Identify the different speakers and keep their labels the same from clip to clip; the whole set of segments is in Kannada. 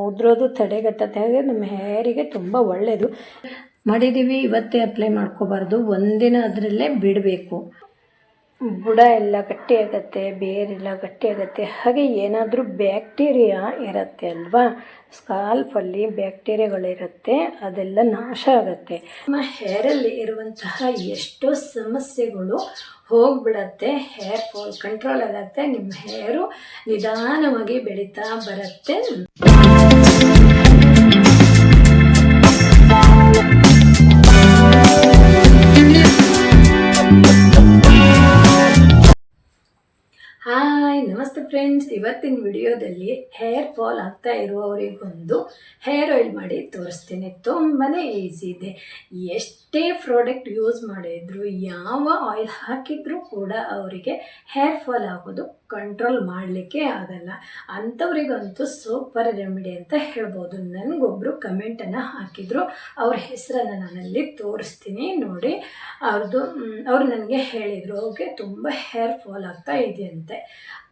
Speaker 1: ಉದುರೋದು ತಡೆಗಟ್ಟುತ್ತೆ. ಹಾಗೆ ನಮ್ಮ ಹೇರಿಗೆ ತುಂಬ ಒಳ್ಳೆಯದು. ಮಾಡಿದ್ದೀವಿ, ಇವತ್ತೇ ಅಪ್ಲೈ ಮಾಡ್ಕೋಬಾರ್ದು, ಒಂದಿನ ಅದರಲ್ಲೇ ಬಿಡಬೇಕು. ಬುಡ ಎಲ್ಲ ಗಟ್ಟಿಯಾಗತ್ತೆ, ಬೇರೆಲ್ಲ ಗಟ್ಟಿಯಾಗತ್ತೆ. ಹಾಗೆ ಏನಾದರೂ ಬ್ಯಾಕ್ಟೀರಿಯಾ ಇರುತ್ತೆ ಅಲ್ವಾ, ಸ್ಕಾಲ್ಫಲ್ಲಿ ಬ್ಯಾಕ್ಟೀರಿಯಾಗಳಿರುತ್ತೆ, ಅದೆಲ್ಲ ನಾಶ ಆಗುತ್ತೆ. ನಮ್ಮ ಹೇರಲ್ಲಿ ಇರುವಂತಹ ಎಷ್ಟೋ ಸಮಸ್ಯೆಗಳು ಹೋಗಿಬಿಡತ್ತೆ. ಹೇರ್ ಫಾಲ್ ಕಂಟ್ರೋಲ್ ಆಗುತ್ತೆ. ನಿಮ್ಮ ಹೇರು ನಿಧಾನವಾಗಿ ಬೆಳೀತಾ ಬರುತ್ತೆ. ಹಾಯ್, ನಮಸ್ತೆ ಫ್ರೆಂಡ್ಸ್. ಇವತ್ತಿನ ವಿಡಿಯೋದಲ್ಲಿ ಹೇರ್ ಫಾಲ್ ಆಗ್ತಾ ಇರುವವರಿಗೊಂದು ಹೇರ್ ಆಯಿಲ್ ಮಾಡಿ ತೋರಿಸ್ತೀನಿ. ತುಂಬಾ ಈಸಿ ಇದೆ. ಎಷ್ಟೇ ಪ್ರಾಡಕ್ಟ್ ಯೂಸ್ ಮಾಡಿದ್ರು, ಯಾವ ಆಯಿಲ್ ಹಾಕಿದರೂ ಕೂಡ ಅವರಿಗೆ ಹೇರ್ ಫಾಲ್ ಆಗೋದು ಕಂಟ್ರೋಲ್ ಮಾಡಲಿಕ್ಕೆ ಆಗಲ್ಲ. ಅಂಥವ್ರಿಗಂತೂ ಸೂಪರ್ ರೆಮಿಡಿ ಅಂತ ಹೇಳ್ಬೋದು. ನನಗೊಬ್ಬರು ಕಮೆಂಟನ್ನು ಹಾಕಿದರು, ಅವ್ರ ಹೆಸರನ್ನು ನಾನಲ್ಲಿ ತೋರಿಸ್ತೀನಿ ನೋಡಿ. ಅವ್ರು ನನಗೆ ಹೇಳಿದರು, ಅವ್ರಿಗೆ ತುಂಬ ಹೇರ್ ಫಾಲ್ ಆಗ್ತಾ ಇದೆಯಂತೆ.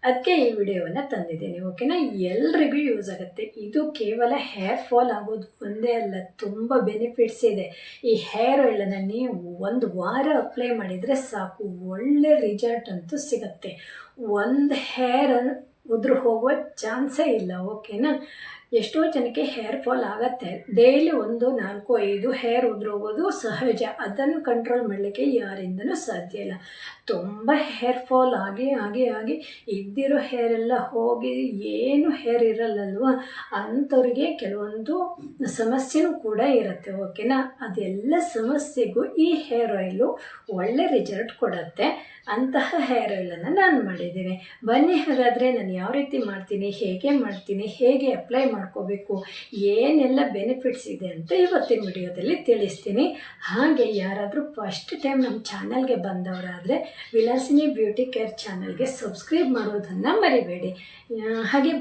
Speaker 1: ಅದಕ್ಕೆ ಈ ವಿಡಿಯೋವನ್ನು ತಂದಿದ್ದೀನಿ. ಓಕೆನಾ, ಎಲ್ರಿಗೂ ಯೂಸ್ ಆಗುತ್ತೆ. ಇದು ಕೇವಲ ಹೇರ್ ಫಾಲ್ ಆಗೋದು ಒಂದೇ ಅಲ್ಲ, ತುಂಬ ಬೆನಿಫಿಟ್ಸ್ ಇದೆ. ಈ ಹೇರ್ ಆಯಿಲನ್ನು ನೀವು 1 ವಾರ ಅಪ್ಲೈ ಮಾಡಿದರೆ ಸಾಕು, ಒಳ್ಳೆ ರಿಸಲ್ಟ್ ಅಂತೂ ಸಿಗುತ್ತೆ. ಒಂದು ಹೇರ್ ಉದುರು ಹೋಗುವ ಚಾನ್ಸೇ ಇಲ್ಲ. ಓಕೆನಾ, ಎಷ್ಟೋ ಜನಕ್ಕೆ ಹೇರ್ ಫಾಲ್ ಆಗತ್ತೆ. ಡೈಲಿ 1, 4, 5 ಹೇರ್ ಉದುರೋಗೋದು ಸಹಜ. ಅದನ್ನು ಕಂಟ್ರೋಲ್ ಮಾಡಲಿಕ್ಕೆ ಯಾರಿಂದನೂ ಸಾಧ್ಯ ಇಲ್ಲ. ತುಂಬ ಹೇರ್ ಫಾಲ್ ಆಗಿ ಇದ್ದಿರೋ ಹೇರೆಲ್ಲ ಹೋಗಿ ಏನು ಹೇರ್ ಇರಲ್ಲಲ್ವ, ಅಂಥವ್ರಿಗೆ ಕೆಲವೊಂದು ಸಮಸ್ಯೆನೂ ಕೂಡ ಇರುತ್ತೆ. ಓಕೆನಾ, ಅದೆಲ್ಲ ಸಮಸ್ಯೆಗೂ ಈ ಹೇರ್ ಆಯಿಲು ಒಳ್ಳೆ ರಿಸಲ್ಟ್ ಕೊಡುತ್ತೆ. ಅಂತಹ ಹೇರ್ ಆಯಿಲನ್ನು ನಾನು ಮಾಡಿದ್ದೀನಿ. ಬನ್ನಿ, ಹಾಗಾದರೆ ನಾನು ಯಾವ ರೀತಿ ಮಾಡ್ತೀನಿ, ಹೇಗೆ ಮಾಡ್ತೀನಿ, ಹೇಗೆ ಅಪ್ಲೈ ಮಾಡ್ಕೋಬೇಕು, ಏನೆಲ್ಲ ಬೆನಿಫಿಟ್ಸ್ ಇದೆ ಅಂತ ಇವತ್ತಿನ ವಿಡಿಯೋದಲ್ಲಿ ತಿಳಿಸ್ತೀನಿ. ಹಾಗೆ ಯಾರಾದರೂ ಫಸ್ಟ್ ಟೈಮ್ ನಮ್ಮ ಚಾನಲ್ಗೆ ಬಂದವರಾದರೆ ವಿಲಾಸಿನಿ ಬ್ಯೂಟಿ ಕೇರ್ ಚಾನಲ್ಗೆ ಸಬ್ಸ್ಕ್ರೈಬ್ ಮಾಡೋದನ್ನು ಮರಿಬೇಡಿ. ಹಾಗೆ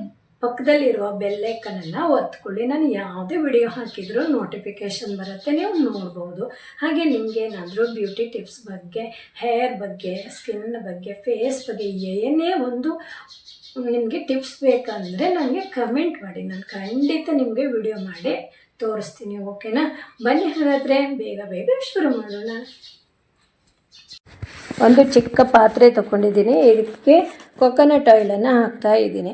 Speaker 1: ಪಕ್ಕದಲ್ಲಿರುವ ಬೆಲ್ಲೈಕನನ್ನು ಒತ್ಕೊಳ್ಳಿ. ನಾನು ಯಾವುದೇ ವಿಡಿಯೋ ಹಾಕಿದರೂ ನೋಟಿಫಿಕೇಷನ್ ಬರುತ್ತೆ, ನೀವು ನೋಡ್ಬೋದು. ಹಾಗೆ ನಿಮಗೇನಾದರೂ ಬ್ಯೂಟಿ ಟಿಪ್ಸ್ ಬಗ್ಗೆ, ಹೇರ್ ಬಗ್ಗೆ, ಸ್ಕಿನ್ ಬಗ್ಗೆ, ಫೇಸ್ ಬಗ್ಗೆ ಏನೇ ಒಂದು ನಿಮಗೆ ಟಿಪ್ಸ್ ಬೇಕಂದರೆ ನನಗೆ ಕಮೆಂಟ್ ಮಾಡಿ, ನಾನು ಖಂಡಿತ ನಿಮಗೆ ವಿಡಿಯೋ ಮಾಡಿ ತೋರಿಸ್ತೀನಿ. ಓಕೆನಾ, ಬನ್ನಿ ಹಾಗಾದರೆ ಬೇಗ ಶುರು ಮಾಡೋಣ. ಒಂದು ಚಿಕ್ಕ ಪಾತ್ರೆ ತಗೊಂಡಿದ್ದೀನಿ. ಇದಕ್ಕೆ ಕೊಕೊನಟ್ ಆಯಿಲನ್ನು ಹಾಕ್ತಾ ಇದ್ದೀನಿ.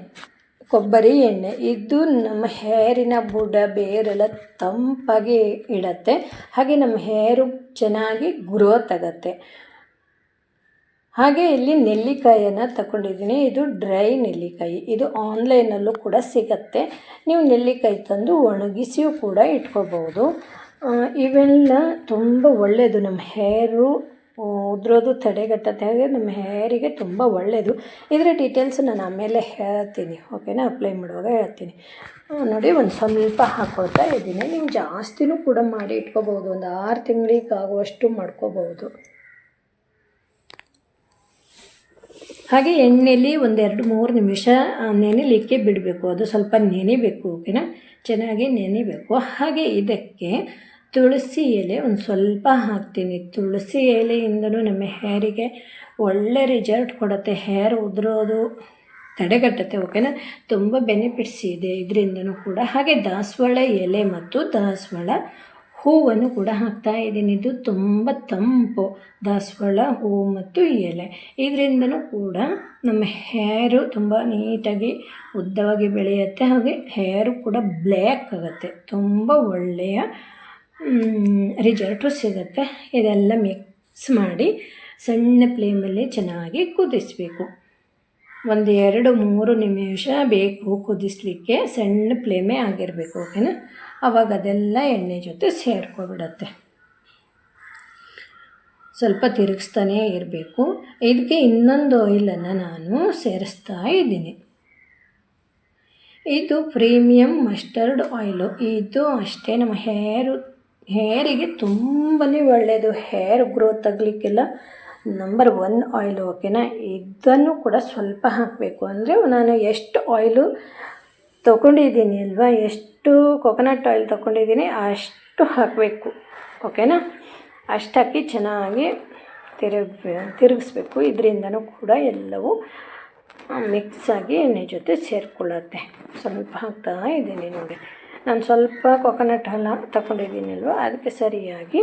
Speaker 1: ಕೊಬ್ಬರಿ ಎಣ್ಣೆ ಇದು ನಮ್ಮ ಹೇರಿನ ಬುಡ ಬೇರೆಲ್ಲ ತಂಪಾಗಿ ಇಡತ್ತೆ. ಹಾಗೆ ನಮ್ಮ ಹೇರು ಚೆನ್ನಾಗಿ ಗ್ರೋತ್ ಆಗುತ್ತೆ. ಹಾಗೆ ಇಲ್ಲಿ ನೆಲ್ಲಿಕಾಯನ್ನು ತಗೊಂಡಿದ್ದೀನಿ. ಇದು ಡ್ರೈ ನೆಲ್ಲಿಕಾಯಿ. ಇದು ಆನ್ಲೈನಲ್ಲೂ ಕೂಡ ಸಿಗತ್ತೆ. ನೀವು ನೆಲ್ಲಿಕಾಯಿ ತಂದು ಒಣಗಿಸಿಯೂ ಕೂಡ ಇಟ್ಕೋಬೋದು. ಇವೆಲ್ಲ ತುಂಬ ಒಳ್ಳೆಯದು. ನಮ್ಮ ಹೇರು ಉದುರೋದು ತಡೆಗಟ್ಟುತ್ತೆ. ಹಾಗೆ ನಮ್ಮ ಹೇರಿಗೆ ತುಂಬ ಒಳ್ಳೆಯದು. ಇದರ ಡೀಟೇಲ್ಸ್ ನಾನು ಆಮೇಲೆ ಹೇಳ್ತೀನಿ. ಓಕೆನಾ, ಅಪ್ಲೈ ಮಾಡುವಾಗ ಹೇಳ್ತೀನಿ. ನೋಡಿ, ಒಂದು ಸ್ವಲ್ಪ ಹಾಕ್ಕೊಳ್ತಾ ಇದ್ದೀನಿ. ನೀವು ಜಾಸ್ತಿನೂ ಕೂಡ ಮಾಡಿ ಇಟ್ಕೋಬೋದು. ಒಂದು 6 ತಿಂಗಳಿಗೆ ಆಗುವಷ್ಟು ಮಾಡ್ಕೋಬೋದು. ಹಾಗೆ ಎಣ್ಣೆಯಲ್ಲಿ 1-2-3 ನಿಮಿಷ ನೆನೆಲಿಕ್ಕೆ ಬಿಡಬೇಕು. ಅದು ಸ್ವಲ್ಪ ನೆನೆಬೇಕು. ಓಕೆನಾ, ಚೆನ್ನಾಗಿ ನೆನೆಬೇಕು. ಹಾಗೆ ಇದಕ್ಕೆ ತುಳಸಿ ಎಲೆ ಒಂದು ಸ್ವಲ್ಪ ಹಾಕ್ತೀನಿ. ತುಳಸಿ ಎಲೆಯಿಂದಲೂ ನಮ್ಮ ಹೇರಿಗೆ ಒಳ್ಳೆ ರಿಸಲ್ಟ್ ಕೊಡುತ್ತೆ. ಹೇರ್ ಉದುರೋದು ತಡೆಗಟ್ಟುತ್ತೆ. ಓಕೆನಾ, ತುಂಬ ಬೆನಿಫಿಟ್ಸ್ ಇದೆ ಇದರಿಂದನೂ ಕೂಡ. ಹಾಗೆ ದಾಸವಾಳ ಎಲೆ ಮತ್ತು ದಾಸವಾಳ ಹೂವನ್ನು ಕೂಡ ಹಾಕ್ತಾ ಇದ್ದೀನಿ. ಇದು ತುಂಬ ತಂಪು, ದಾಸವಾಳ ಹೂವು ಮತ್ತು ಎಲೆ. ಇದರಿಂದನೂ ಕೂಡ ನಮ್ಮ ಹೇರು ತುಂಬ ನೀಟಾಗಿ ಉದ್ದವಾಗಿ ಬೆಳೆಯುತ್ತೆ. ಹಾಗೆ ಹೇರು ಕೂಡ ಬ್ಲ್ಯಾಕ್ ಆಗುತ್ತೆ. ತುಂಬ ಒಳ್ಳೆಯ ರಿಸಲ್ಟು ಸಿಗುತ್ತೆ. ಇದೆಲ್ಲ ಮಿಕ್ಸ್ ಮಾಡಿ ಸಣ್ಣ ಫ್ಲೇಮಲ್ಲಿ ಚೆನ್ನಾಗಿ ಕುದಿಸಬೇಕು. 1-2-3 ನಿಮಿಷ ಬೇಕು ಕುದಿಸಲಿಕ್ಕೆ. ಸಣ್ಣ ಫ್ಲೇಮೇ ಆಗಿರಬೇಕು. ಓಕೆನಾ, ಆವಾಗ ಅದೆಲ್ಲ ಎಣ್ಣೆ ಜೊತೆ ಸೇರ್ಕೊಬಿಡತ್ತೆ. ಸ್ವಲ್ಪ ತಿರುಗಿಸ್ತಾನೇ ಇರಬೇಕು. ಇದಕ್ಕೆ ಇನ್ನೊಂದು ಆಯಿಲನ್ನು ನಾನು ಸೇರಿಸ್ತಾ ಇದ್ದೀನಿ. ಇದು ಪ್ರೀಮಿಯಂ ಮಸ್ಟರ್ಡ್ ಆಯಿಲು. ಇದು ಅಷ್ಟೇ ನಮ್ಮ ಹೇರಿಗೆ ತುಂಬಾ ಒಳ್ಳೆಯದು. ಹೇರ್ ಗ್ರೋತ್ ಆಗಲಿಕ್ಕೆಲ್ಲ ನಂಬರ್ 1 ಆಯಿಲು. ಓಕೆನಾ, ಇದನ್ನು ಕೂಡ ಸ್ವಲ್ಪ ಹಾಕಬೇಕು. ಅಂದರೆ ನಾನು ಎಷ್ಟು ಆಯಿಲು ತೊಗೊಂಡಿದ್ದೀನಿ ಅಲ್ವಾ, ಎಷ್ಟು ಕೊಕೊನಟ್ ಆಯಿಲ್ ತೊಗೊಂಡಿದ್ದೀನಿ ಅಷ್ಟು ಹಾಕಬೇಕು. ಓಕೆನಾ, ಅಷ್ಟು ಹಾಕಿ ಚೆನ್ನಾಗಿ ತಿರುಗಿಸ್ಬೇಕು. ಇದರಿಂದನೂ ಕೂಡ ಎಲ್ಲವೂ ಮಿಕ್ಸಾಗಿ ಎಣ್ಣೆ ಜೊತೆ ಸೇರಿಕೊಳ್ಳುತ್ತೆ. ಸ್ವಲ್ಪ ಹಾಕ್ತಾ ಇದ್ದೀನಿ ನೋಡಿ. ನಾನು ಸ್ವಲ್ಪ ಕೊಕೊನಟ್ ಹಾಲು ತಗೊಂಡಿದ್ದೀನಲ್ವ, ಅದಕ್ಕೆ ಸರಿಯಾಗಿ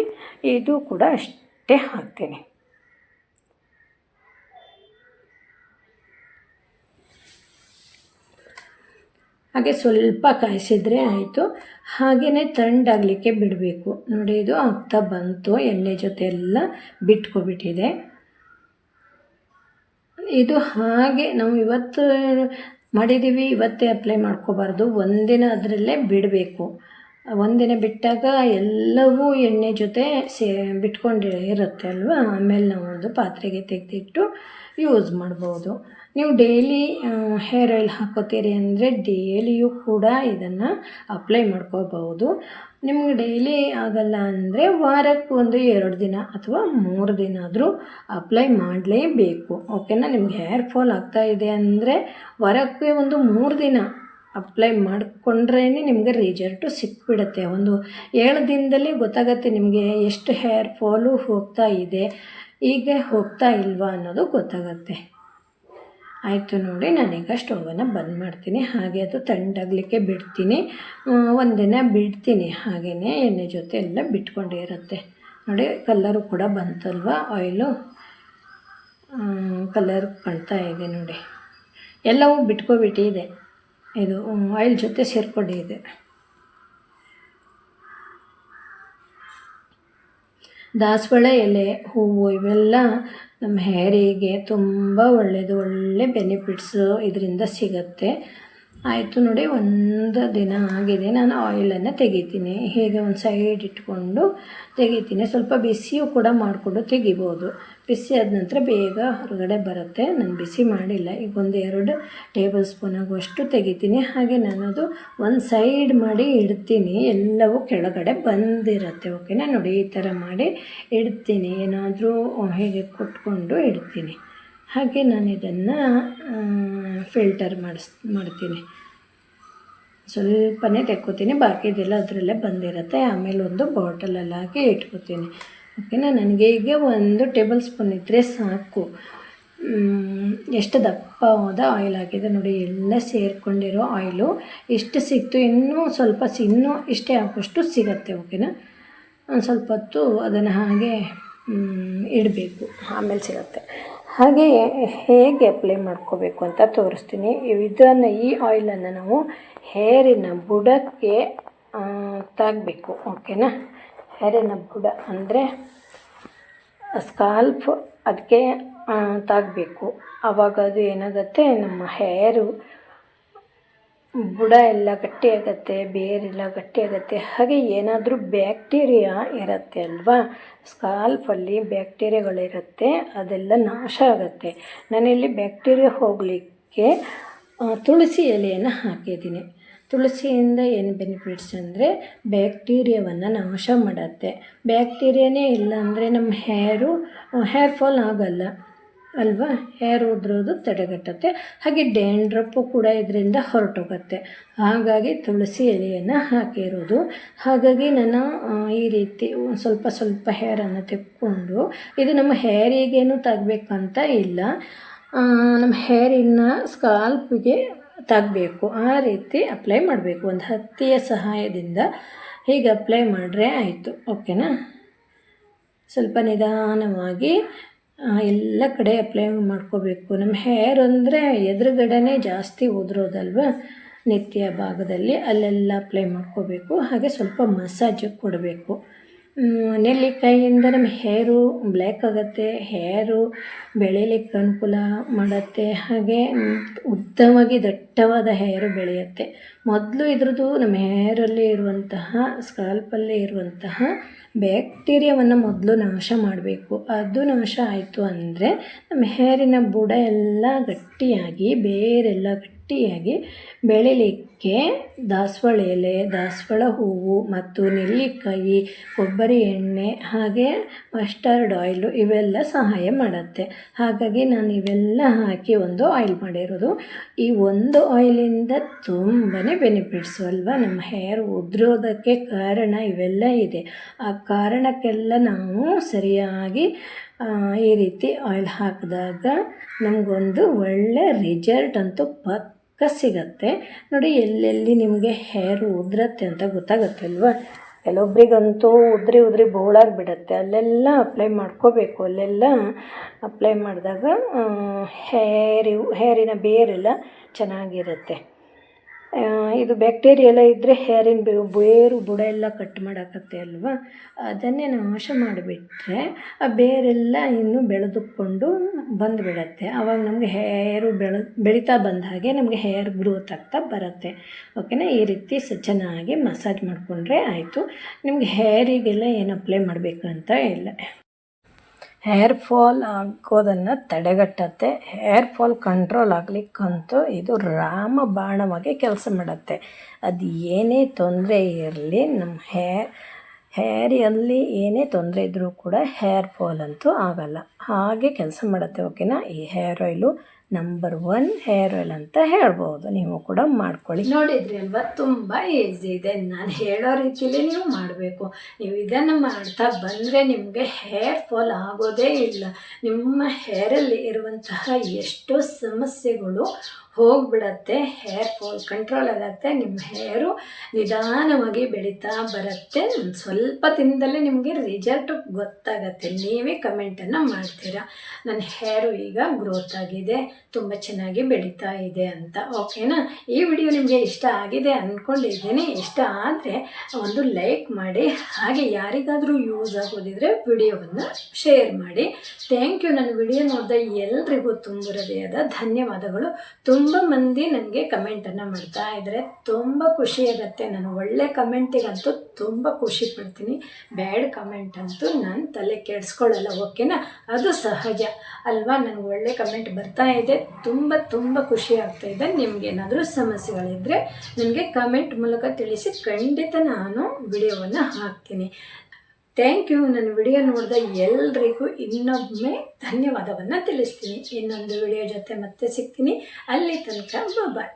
Speaker 1: ಇದು ಕೂಡ ಅಷ್ಟೇ ಹಾಕ್ತೀನಿ. ಹಾಗೆ ಸ್ವಲ್ಪ ಕಾಯಿಸಿದರೆ ಆಯಿತು. ಹಾಗೆಯೇ ತಣ್ಣಗಾಗಲಿಕ್ಕೆ ಬಿಡಬೇಕು ನೋಡಿ. ಇದು ಆಗ್ತಾ ಬಂತು, ಎಣ್ಣೆ ಜೊತೆ ಎಲ್ಲ ಬಿಟ್ಕೊಬಿಟ್ಟಿದೆ. ಇದು ಹಾಗೆ ನಾವು ಇವತ್ತು ಮಾಡಿದ್ದೀವಿ, ಇವತ್ತೇ ಅಪ್ಲೈ ಮಾಡ್ಕೋಬಾರ್ದು. ಒಂದಿನ ಅದರಲ್ಲೇ ಬಿಡಬೇಕು. ಒಂದಿನ ಬಿಟ್ಟಾಗ ಎಲ್ಲವೂ ಎಣ್ಣೆ ಜೊತೆ ಬಿಟ್ಕೊಂಡಿರುತ್ತೆ ಅಲ್ವಾ. ಆಮೇಲೆ ನಾವು ಒಂದು ಪಾತ್ರೆಗೆ ತೆಗೆದಿಟ್ಟು ಯೂಸ್ ಮಾಡ್ಬೋದು. ನೀವು ಡೈಲಿ ಹೇರ್ ಆಯಿಲ್ ಹಾಕೋತೀರಿ ಅಂದರೆ ಡೈಲಿಯೂ ಕೂಡ ಇದನ್ನು ಅಪ್ಲೈ ಮಾಡ್ಕೋಬಹುದು. ನಿಮ್ಗೆ ಡೈಲಿ ಆಗಲ್ಲ ಅಂದರೆ ವಾರಕ್ಕೆ 1-2 ದಿನ ಅಥವಾ 3 ದಿನ ಆದರೂ ಅಪ್ಲೈ ಮಾಡಲೇಬೇಕು. ಓಕೆನಾ. ನಿಮ್ಗೆ ಹೇರ್ ಫಾಲ್ ಆಗ್ತಾಯಿದೆ ಅಂದರೆ ವಾರಕ್ಕೆ 3 ದಿನ ಅಪ್ಲೈ ಮಾಡಿಕೊಂಡ್ರೇ ನಿಮಗೆ ರಿಸಲ್ಟು ಸಿಕ್ಬಿಡುತ್ತೆ. 7 ದಿನದಲ್ಲಿ ಗೊತ್ತಾಗುತ್ತೆ ನಿಮಗೆ ಎಷ್ಟು ಹೇರ್ ಫಾಲು ಹೋಗ್ತಾ ಇದೆ, ಈಗ ಹೋಗ್ತಾ ಇಲ್ವಾ ಅನ್ನೋದು ಗೊತ್ತಾಗುತ್ತೆ. ಆಯಿತು ನೋಡಿ. ನಾನೀಗ ಸ್ಟೌವನ್ನು ಬಂದ್ ಮಾಡ್ತೀನಿ. ಹಾಗೆ ಅದು ತಣ್ಣಗಾಗಲಿಕ್ಕೆ ಬಿಡ್ತೀನಿ. ಒಂದಿನ ಬಿಡ್ತೀನಿ. ಹಾಗೆಯೇ ಎಣ್ಣೆ ಜೊತೆ ಎಲ್ಲ ಬಿಟ್ಕೊಂಡಿರುತ್ತೆ ನೋಡಿ. ಕಲ್ಲರು ಕೂಡ ಬಂತಲ್ವ, ಆಯಿಲು ಕಲರ್ ಕಾಣ್ತಾ ಇದೆ ನೋಡಿ. ಎಲ್ಲವೂ ಬಿಟ್ಕೊಬಿಟ್ಟಿದೆ. ಇದು ಆಯಿಲ್ ಜೊತೆ ಸೇರ್ಕೊಂಡಿದೆ. ದಾಸವಾಳ ಎಲೆ, ಹೂವು ಇವೆಲ್ಲ ನಮ್ಮ ಹೇರಿಗೆ ತುಂಬ ಒಳ್ಳೆಯದು. ಒಳ್ಳೆ ಬೆನಿಫಿಟ್ಸು ಇದರಿಂದ ಸಿಗುತ್ತೆ. ಆಯಿತು ನೋಡಿ. 1 ದಿನ ಆಗಿದೆ. ನಾನು ಆಯಿಲನ್ನು ತೆಗಿತೀನಿ. ಹೀಗೆ ಒಂದು ಸೈಡ್ ಇಟ್ಕೊಂಡು ತೆಗಿತೀನಿ. ಸ್ವಲ್ಪ ಬಿಸಿಯೂ ಕೂಡ ಮಾಡಿಕೊಂಡು ತೆಗಿಬೋದು. ಬಿಸಿ ಆದ ನಂತರ ಬೇಗ ಹೊರಗಡೆ ಬರುತ್ತೆ. ನಾನು ಬಿಸಿ ಮಾಡಿಲ್ಲ. ಈಗ 1-2 ಟೇಬಲ್ ಸ್ಪೂನ್ ಆಗುವಷ್ಟು ತೆಗಿತೀನಿ. ಹಾಗೆ ನಾನು ಅದು ಒಂದು ಸೈಡ್ ಮಾಡಿ ಇಡ್ತೀನಿ. ಎಲ್ಲವೂ ಕೆಳಗಡೆ ಬಂದಿರುತ್ತೆ. ಓಕೆನಾ. ನೋಡಿ, ಈ ಥರ ಮಾಡಿ ಇಡ್ತೀನಿ. ಏನಾದರೂ ಹೀಗೆ ಕೊಟ್ಕೊಂಡು ಇಡ್ತೀನಿ. ಹಾಗೆ ನಾನು ಇದನ್ನು ಫಿಲ್ಟರ್ ಮಾಡ್ತೀನಿ. ಸ್ವಲ್ಪನೇ ತೆಕ್ಕೋತೀನಿ, ಬಾಕಿದೆಲ್ಲ ಅದರಲ್ಲೇ ಬಂದಿರುತ್ತೆ. ಆಮೇಲೆ ಒಂದು ಬಾಟಲಲ್ಲಿ ಹಾಕಿ ಇಟ್ಕೋತೀನಿ. ಓಕೆನಾ. ನನಗೆ ಈಗ 1 ಟೇಬಲ್ ಸ್ಪೂನ್ ಇದ್ದರೆ ಸಾಕು. ಎಷ್ಟು ದಪ್ಪವಾದ ಆಯಿಲ್ ಹಾಕಿದೆ ನೋಡಿ. ಎಲ್ಲ ಸೇರಿಕೊಂಡಿರೋ ಆಯಿಲು ಇಷ್ಟು ಸಿಕ್ತು. ಇನ್ನೂ ಸ್ವಲ್ಪ ಇನ್ನೂ ಇಷ್ಟೇ ಆಗೋಷ್ಟು ಸಿಗುತ್ತೆ. ಓಕೆನಾ. ಒಂದು ಸ್ವಲ್ಪ ಹೊತ್ತು ಅದನ್ನು ಹಾಗೆ ಇಡಬೇಕು, ಆಮೇಲೆ ಸಿಗುತ್ತೆ. ಹಾಗೆ ಹೇಗೆ ಅಪ್ಲೈ ಮಾಡ್ಕೋಬೇಕು ಅಂತ ತೋರಿಸ್ತೀನಿ. ಈ ಆಯಿಲನ್ನು ನಾವು ಹೇರಿನ ಬುಡಕ್ಕೆ ತಾಗಬೇಕು. ಓಕೆನಾ. ಹೇರಿನ ಬುಡ ಅಂದರೆ ಸ್ಕಾಲ್ಫ್, ಅದಕ್ಕೆ ತಾಗಬೇಕು. ಆವಾಗ ಅದು ಏನಾಗುತ್ತೆ, ನಮ್ಮ ಹೇರು ಬುಡ ಎಲ್ಲ ಗಟ್ಟಿಯಾಗತ್ತೆ, ಬೇರೆಲ್ಲ ಗಟ್ಟಿಯಾಗತ್ತೆ. ಹಾಗೆ ಏನಾದರೂ ಬ್ಯಾಕ್ಟೀರಿಯಾ ಇರುತ್ತೆ ಅಲ್ವಾ, ಸ್ಕಾಲ್ಫಲ್ಲಿ ಬ್ಯಾಕ್ಟೀರಿಯಾಗಳಿರುತ್ತೆ, ಅದೆಲ್ಲ ನಾಶ ಆಗುತ್ತೆ. ನಾನಿಲ್ಲಿ ಬ್ಯಾಕ್ಟೀರಿಯಾ ಹೋಗಲಿಕ್ಕೆ ತುಳಸಿ ಎಲೆಯನ್ನು ಹಾಕಿದ್ದೀನಿ. ತುಳಸಿಯಿಂದ ಏನು ಬೆನಿಫಿಟ್ಸ್ ಅಂದರೆ ಬ್ಯಾಕ್ಟೀರಿಯಾವನ್ನು ನಾಶ ಮಾಡುತ್ತೆ. ಬ್ಯಾಕ್ಟೀರಿಯಾನೇ ಇಲ್ಲ ಅಂದರೆ ನಮ್ಮ ಹೇರ್ ಫಾಲ್ ಆಗಲ್ಲ ಅಲ್ವಾ. ಹೇರ್ ಉದುರೋದು ತಡೆಗಟ್ಟುತ್ತೆ. ಹಾಗೆ ಡ್ಯಾಂಡ್ರಪ್ಪು ಕೂಡ ಇದರಿಂದ ಹೊರಟೋಗುತ್ತೆ. ಹಾಗಾಗಿ ತುಳಸಿ ಎಲೆಯನ್ನು ಹಾಕಿರೋದು. ಹಾಗಾಗಿ ನಾನು ಈ ರೀತಿ ಸ್ವಲ್ಪ ಹೇರನ್ನು ತೆಕ್ಕೊಂಡು, ಇದು ನಮ್ಮ ಹೇರಿಗೇನು ತಾಗಬೇಕಂತ ಇಲ್ಲ, ನಮ್ಮ ಹೇರಿನ ಸ್ಕಾಲ್ಪಿಗೆ ತಾಗಬೇಕು. ಆ ರೀತಿ ಅಪ್ಲೈ ಮಾಡಬೇಕು. ಒಂದು ಹತ್ತಿಯ ಸಹಾಯದಿಂದ ಹೀಗೆ ಅಪ್ಲೈ ಮಾಡಿದ್ರೆ ಆಯಿತು. ಓಕೆನಾ. ಸ್ವಲ್ಪ ನಿಧಾನವಾಗಿ ಎಲ್ಲ ಕಡೆ ಅಪ್ಲೈ ಮಾಡ್ಕೋಬೇಕು. ನಮ್ಮ ಹೇರ್ ಅಂದರೆ ಎದುರುಗಡೆನೇ ಜಾಸ್ತಿ ಉದುರೋದಲ್ವ, ನೆತ್ತಿಯ ಭಾಗದಲ್ಲಿ ಅಲ್ಲೆಲ್ಲ ಅಪ್ಲೈ ಮಾಡ್ಕೋಬೇಕು. ಹಾಗೆ ಸ್ವಲ್ಪ ಮಸಾಜ್ ಕೊಡಬೇಕು. ನೆಲ್ಲಿಕಾಯಿಯಿಂದ ನಮ್ಮ ಹೇರು ಬ್ಲ್ಯಾಕ್ ಆಗುತ್ತೆ, ಹೇರು ಬೆಳೀಲಿಕ್ಕೆ ಅನುಕೂಲ ಮಾಡುತ್ತೆ. ಹಾಗೆ ಉದ್ದವಾಗಿ ದಟ್ಟವಾದ ಹೇರು ಬೆಳೆಯುತ್ತೆ. ಮೊದಲು ಇದ್ರದ್ದು ನಮ್ಮ ಹೇರಲ್ಲಿ ಇರುವಂತಹ, ಸ್ಕಾಲ್ಪಲ್ಲಿ ಇರುವಂತಹ ಬ್ಯಾಕ್ಟೀರಿಯಾವನ್ನು ಮೊದಲು ನಾಶ ಮಾಡಬೇಕು. ಅದು ನಾಶ ಆಯಿತು ಅಂದರೆ ನಮ್ಮ ಹೇರಿನ ಬುಡ ಎಲ್ಲ ಗಟ್ಟಿಯಾಗಿ, ಬೇರೆಲ್ಲ ಗಟ್ಟಿಯಾಗಿ ಬೆಳೀಲಿಕ್ಕೆ ದಾಸವಾಳ ಎಲೆ, ದಾಸವಾಳ ಹೂವು ಮತ್ತು ನೆಲ್ಲಿಕಾಯಿ, ಕೊಬ್ಬರಿ ಎಣ್ಣೆ, ಹಾಗೆ ಮಸ್ಟರ್ಡ್ ಆಯಿಲು ಇವೆಲ್ಲ ಸಹಾಯ ಮಾಡುತ್ತೆ. ಹಾಗಾಗಿ ನಾನು ಇವೆಲ್ಲ ಹಾಕಿ ಒಂದು ಆಯಿಲ್ ಮಾಡಿರೋದು. ಈ ಒಂದು ಆಯಿಲಿಂದ ತುಂಬಾ ಬೆನಿಫಿಟ್ಸು ಅಲ್ವಾ. ನಮ್ಮ ಹೇರ್ ಉದುರೋದಕ್ಕೆ ಕಾರಣ ಇವೆಲ್ಲ ಇದೆ. ಆ ಕಾರಣಕ್ಕೆಲ್ಲ ನಾವು ಸರಿಯಾಗಿ ಈ ರೀತಿ ಆಯಿಲ್ ಹಾಕಿದಾಗ ನಮಗೊಂದು ಒಳ್ಳೆ ರಿಸಲ್ಟ್ ಅಂತೂ ಪಕ್ಕ ಸಿಗತ್ತೆ. ನೋಡಿ ಎಲ್ಲೆಲ್ಲಿ ನಿಮಗೆ ಹೇರ್ ಉದುರತ್ತೆ ಅಂತ ಗೊತ್ತಾಗುತ್ತೆ ಅಲ್ವಾ. ಕೆಲವೊಬ್ರಿಗಂತೂ ಉದ್ರಿ ಬೋಳಾಗಿಬಿಡತ್ತೆ. ಅಲ್ಲೆಲ್ಲ ಅಪ್ಲೈ ಮಾಡ್ಕೋಬೇಕು. ಅಲ್ಲೆಲ್ಲ ಅಪ್ಲೈ ಮಾಡಿದಾಗ ಹೇರಿನ ಬೇರೆಲ್ಲ ಚೆನ್ನಾಗಿರುತ್ತೆ. ಇದು ಬ್ಯಾಕ್ಟೀರಿಯಾ ಎಲ್ಲ ಇದ್ದರೆ ಹೇರಿನ ಬೇರು ಬುಡ ಎಲ್ಲ ಕಟ್ ಮಾಡೋಕತ್ತೆ ಅಲ್ವಾ. ಅದನ್ನೇ ನಾಶ ಮಾಡಿಬಿಟ್ರೆ ಆ ಬೇರೆಲ್ಲ ಇನ್ನೂ ಬೆಳೆದುಕೊಂಡು ಬಂದುಬಿಡತ್ತೆ. ಆವಾಗ ನಮಗೆ ಹೇರು ಬೆಳೀತಾ ಬಂದ ಹಾಗೆ ನಮಗೆ ಹೇರ್ ಗ್ರೋತ್ ಆಗ್ತಾ ಬರುತ್ತೆ. ಓಕೆನಾ. ಈ ರೀತಿ ಚೆನ್ನಾಗಿ ಮಸಾಜ್ ಮಾಡಿಕೊಂಡ್ರೆ ಆಯಿತು. ನಿಮಗೆ ಹೇರಿಗೆಲ್ಲ ಏನು ಅಪ್ಲೈ ಮಾಡಬೇಕಂತ ಇಲ್ಲ. ಹೇರ್ ಫಾಲ್ ಆಗೋದನ್ನು ತಡೆಗಟ್ಟತ್ತೆ. ಹೇರ್ ಫಾಲ್ ಕಂಟ್ರೋಲ್ ಆಗಲಿಕ್ಕಂತೂ ಇದು ರಾಮಬಾಣವಾಗಿ ಕೆಲಸ ಮಾಡುತ್ತೆ. ಅದು ಏನೇ ತೊಂದರೆ ಇರಲಿ, ನಮ್ಮ ಹೇರಿಯಲ್ಲಿ ಏನೇ ತೊಂದರೆ ಇದ್ದರೂ ಕೂಡ ಹೇರ್ ಫಾಲ್ ಅಂತೂ ಆಗಲ್ಲ. ಹಾಗೆ ಕೆಲಸ ಮಾಡುತ್ತೆ. ಓಕೆನಾ. ಈ hair oil number 1 hair oil ಅಂತ ಹೇಳ್ಬೋದು. ನೀವು ಕೂಡ ಮಾಡ್ಕೊಳ್ಳಿ. ನೋಡಿದ್ರಿ ಅಲ್ವಾ, ತುಂಬ ಈಸಿ ಇದೆ. ನಾನು ಹೇಳೋ ರೀತಿಯಲ್ಲೇ ನೀವು ಮಾಡಬೇಕು. ನೀವು ಇದನ್ನು ಮಾಡ್ತಾ ಬಂದರೆ ನಿಮಗೆ ಹೇರ್ ಫಾಲ್ ಆಗೋದೇ ಇಲ್ಲ. ನಿಮ್ಮ ಹೇರಲ್ಲಿ ಇರುವಂತಹ ಎಷ್ಟೋ ಸಮಸ್ಯೆಗಳು ಹೋಗಿಬಿಡತ್ತೆ. ಹೇರ್ ಫಾಲ್ ಕಂಟ್ರೋಲ್ ಆಗುತ್ತೆ. ನಿಮ್ಮ ಹೇರು ನಿಧಾನವಾಗಿ ಬೆಳೀತಾ ಬರುತ್ತೆ. ಒಂದು ಸ್ವಲ್ಪ ದಿನದಲ್ಲೇ ನಿಮಗೆ ರಿಸಲ್ಟ್ ಗೊತ್ತಾಗತ್ತೆ. ನೀವೇ ಕಮೆಂಟನ್ನು ಮಾಡ್ತೀರಾ, ನನ್ನ ಹೇರು ಈಗ ಗ್ರೋತ್ ಆಗಿದೆ, ತುಂಬ ಚೆನ್ನಾಗಿ ಬೆಳೀತಾ ಇದೆ ಅಂತ. ಓಕೆನಾ. ಈ ವಿಡಿಯೋ ನಿಮಗೆ ಇಷ್ಟ ಆಗಿದೆ ಅಂದ್ಕೊಂಡಿದ್ದೀನಿ. ಇಷ್ಟ ಆದರೆ ಒಂದು ಲೈಕ್ ಮಾಡಿ. ಹಾಗೆ ಯಾರಿಗಾದರೂ ಯೂಸ್ ಆಗೋದಿದ್ರೆ ವಿಡಿಯೋವನ್ನು ಶೇರ್ ಮಾಡಿ. Thank you. ನನ್ನ ವಿಡಿಯೋ ನೋಡಿದ ಎಲ್ರಿಗೂ ತುಂಬ ಹೃದಯದ ಧನ್ಯವಾದಗಳು. ತುಂಬ ಮಂದಿ ನನಗೆ ಕಮೆಂಟನ್ನು ಮಾಡ್ತಾ ಇದ್ದಾರೆ. ತುಂಬ ಖುಷಿಯಾಗತ್ತೆ. ನಾನು ಒಳ್ಳೆ ಕಮೆಂಟಿಗಂತೂ ತುಂಬ ಖುಷಿ ಪಡ್ತೀನಿ. ಬ್ಯಾಡ್ ಕಮೆಂಟ್ ಅಂತೂ ನಾನು ತಲೆ ಕೆಡಿಸ್ಕೊಳ್ಳಲ್ಲ. ಓಕೆನಾ. ಅದು ಸಹಜ ಅಲ್ವಾ. ನನಗೆ ಒಳ್ಳೆ ಕಮೆಂಟ್ ಬರ್ತಾ ಇದೆ. ತುಂಬ ಖುಷಿ ಆಗ್ತಾ ಇದೆ. ನಿಮಗೇನಾದರೂ ಸಮಸ್ಯೆಗಳಿದ್ದರೆ ನನಗೆ ಕಮೆಂಟ್ ಮೂಲಕ ತಿಳಿಸಿ. ಖಂಡಿತ ನಾನು ವಿಡಿಯೋವನ್ನು ಹಾಕ್ತೀನಿ. Thank you. ನನ್ನ ವಿಡಿಯೋ ನೋಡಿದ ಎಲ್ರಿಗೂ ಇನ್ನೊಮ್ಮೆ ಧನ್ಯವಾದವನ್ನು ತಿಳಿಸ್ತೀನಿ. ಇನ್ನೊಂದು ವಿಡಿಯೋ ಜೊತೆ ಮತ್ತೆ ಸಿಗ್ತೀನಿ. ಅಲ್ಲಿ ತನಕ ಬಾಯ್.